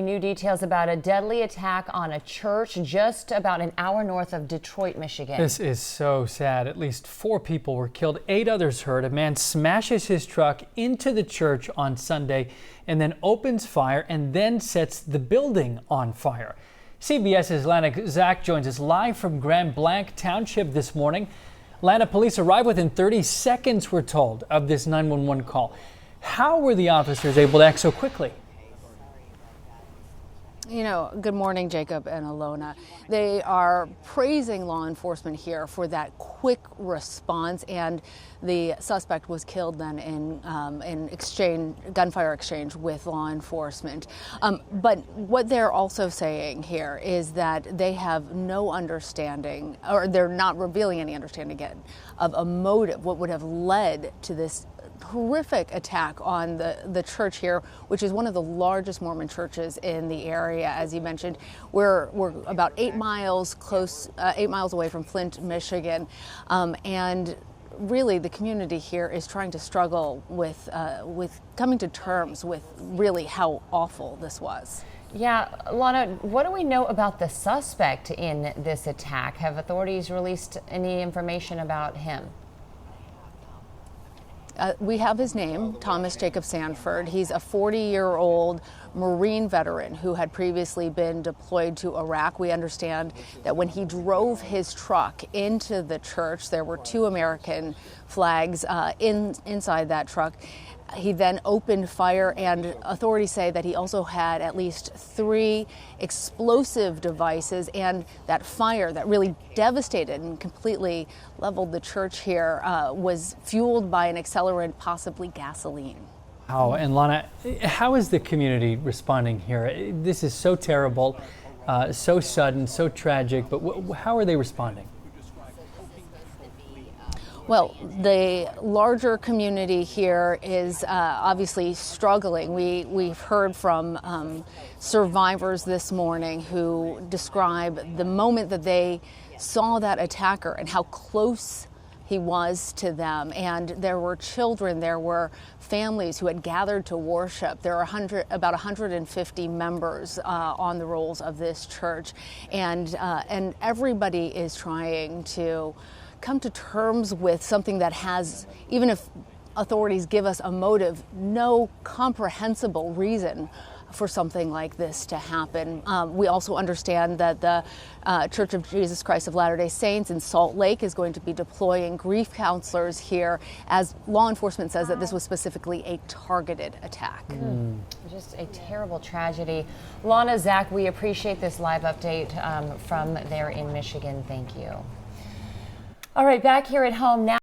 New details about a deadly attack on a church just about an hour north of Detroit, Michigan. This is so sad. At least 4 people were killed, 8 others hurt. A man smashes his truck into the church on Sunday and then opens fire and then sets the building on fire. CBS's Lana Zach joins us live from Grand Blanc Township this morning. Lana, police arrived within 30 seconds, we're told, of this 911 call. How were the officers able to act so quickly? Good morning, Jacob and Alona. They are praising law enforcement here for that quick response, and the suspect was killed then in gunfire exchange with law enforcement. But what they're also saying here is that they have no understanding, or they're not revealing any understanding yet, of a motive, what would have led to this horrific attack on the church here, which is one of the largest Mormon churches in the area. As you mentioned, we're about 8 miles away from Flint, Michigan, and really the community here is trying to struggle with coming to terms with really how awful this was. Yeah, Lana, what do we know about the suspect in this attack? Have authorities released any information about him? We have his name, Thomas Jacob Sanford. He's a 40-year-old Marine veteran who had previously been deployed to Iraq. We understand that when he drove his truck into the church, there were 2 American flags inside that truck. He then opened fire, and authorities say that he also had at least 3 explosive devices, and that fire that really devastated and completely leveled the church here was fueled by an accelerant, possibly gasoline. Oh, and Lana, how is the community responding here? This is so terrible, so sudden, so tragic, but how are they responding? Well, the larger community here is obviously struggling. We've heard from survivors this morning who describe the moment that they saw that attacker and how close he was to them. And there were children, there were families who had gathered to worship. There are about 150 members on the rolls of this church, and everybody is trying to come to terms with something that has, even if authorities give us a motive, no comprehensible reason for something like this to happen. We also understand that the Church of Jesus Christ of Latter-day Saints in Salt Lake is going to be deploying grief counselors here, as law enforcement says that this was specifically a targeted attack. Just a terrible tragedy. Lana, Zach, we appreciate this live update from there in Michigan. Thank you. All right, back here at home now.